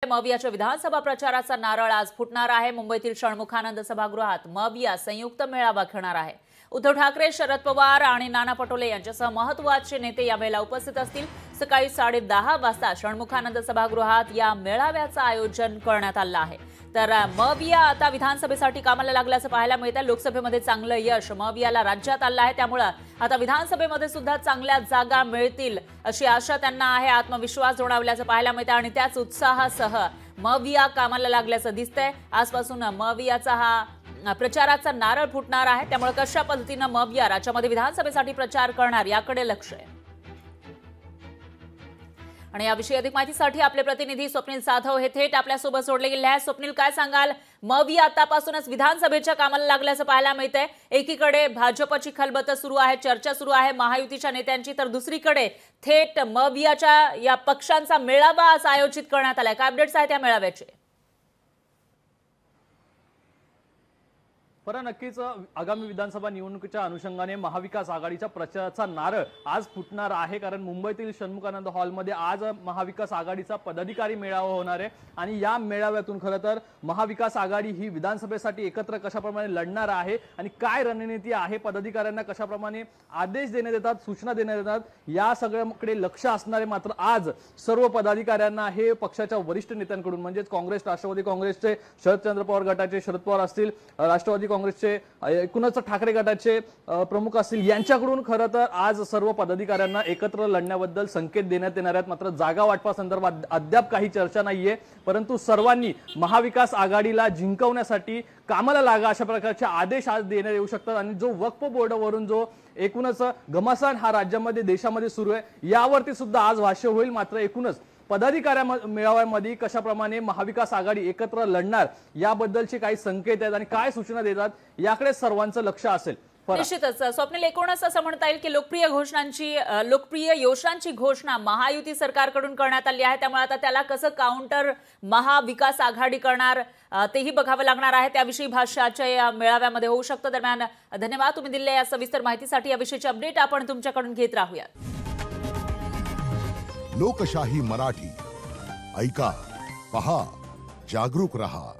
मवियाच्या विधानसभा प्रचाराचा नारळ आज फुटणार आहे। मुंबईतील षण्मुखानंद सभागृहात मविया संयुक्त मेळावा घेणार आहे। उद्धव ठाकरे, शरद पवार आणि नाना पटोले यांच्यासह महत्त्वाचे नेते या वेळेला उपस्थित असतील। सकाळी 10:30 वाजता षण्मुखानंद सभागृहात या मेळाव्याचं आयोजन करण्यात आलं आहे। तर मविया आता विधानसभेसाठी कामाला लागल्याचं पाहायला मिळतं। लोकसभेमध्ये चांगलं यश मवियाला राज्यात आलं आहे, त्यामुळे आता विधानसभेमध्ये सुद्धा चांगल्या जागा मिळतील अशी आशा त्यांना आहे। आत्मविश्वास जोडावल्याचं पाहायला मिळतं आणि त्याच उत्साहासह मविया कामाला लागल्याचं दिसतंय। आजपासून मवियाचा हा प्रचाराचा नारळ फुटणार आहे, त्यामुळे कशा पद्धतीने मविया राज्यामध्ये विधानसभेसाठी प्रचार करणार याकडे लक्ष आहे। आणि याविषयी अधिक माहितीसाठी आपले प्रतिनिधी स्वप्नील जाधव हे थेट आपल्यासोबत जोडले गेले आहेत। स्वप्नील, काय सांगाल? मविया आतापासूनच विधानसभेच्या कामाला लागल्याचं पाहायला मिळतंय। एकीकडे भाजपची खलबत सुरू आहे, चर्चा सुरू आहे महायुतीच्या नेत्यांची, तर दुसरीकडे थेट मवियाच्या या पक्षांचा मेळावा आज आयोजित करण्यात आलाय। काय अपडेट्स आहेत या मेळाव्याचे? नक्कीच आगामी विधानसभा निवडणुकीच्या अनुषंगाने महाविकास आघाडीच्या प्रचाराचा नारळ आज फुटणार आहे, कारण मुंबईतील षण्मुखानंद हॉलमध्ये आज महाविकास आघाडीचा पदाधिकारी मेळावा होणार आहे। आणि या मेळाव्यातून खरं तर महाविकास आघाडी ही विधानसभेसाठी एकत्र कशाप्रमाणे लढणार आहे आणि काय रणनीती आहे, पदाधिकाऱ्यांना कशाप्रमाणे आदेश देण्यात येतात, सूचना देण्यात येतात, या सगळ्याकडे लक्ष असणारे मात्र आज सर्व पदाधिकाऱ्यांना हे पक्षाच्या वरिष्ठ नेत्यांकडून म्हणजेच काँग्रेस, राष्ट्रवादी काँग्रेसचे शरदचंद्र पवार गटाचे शरद पवार असतील, राष्ट्रवादी काँग्रेसचे एकूणच ठाकरे गटाचे प्रमुख असतील, यांच्याकडून खरं तर आज सर्व पदाधिकाऱ्यांना एकत्र लढण्याबद्दल संकेत देण्यात येणार आहेत। मात्र जागा वाटपासंदर्भात अद्याप काही चर्चा नाहीये, परंतु सर्वांनी महाविकास आघाडीला जिंकवण्यासाठी कामाला लागा अशा प्रकारचे आदेश आज देण्यात येऊ शकतात। आणि जो वक्फ बोर्डावरून जो एकूणच घमासान हा राज्यामध्ये देशामध्ये सुरू आहे, यावरती सुद्धा आज भाष्य होईल। मात्र एकूणच पदाधिकारी मेळाव्यामध्ये कशाप्रमाणे महाविकास आघाडी एकत्र लढणार याबद्दलचे काही संकेत आहेत आणि काय सूचना देतात याकडे सर्वांचं लक्ष असेल। निश्चितच स्वप्नील, एकूणच असं म्हणता येईल की लोकप्रिय योजनांची घोषणा महायुती सरकारकडून करण्यात आली आहे, त्यामुळे आता त्याला कसं काउंटर महाविकास आघाडी करणार तेही बघावं लागणार आहे। त्याविषयी भाष्याच्या या मेळाव्यामध्ये होऊ शकतं। दरम्यान धन्यवाद तुम्ही दिलेल्या या सविस्तर माहितीसाठी। याविषयीची अपडेट आपण तुमच्याकडून घेत राहूयात। लोकशाही मराठी ऐका, पहा, जागरूक रहा।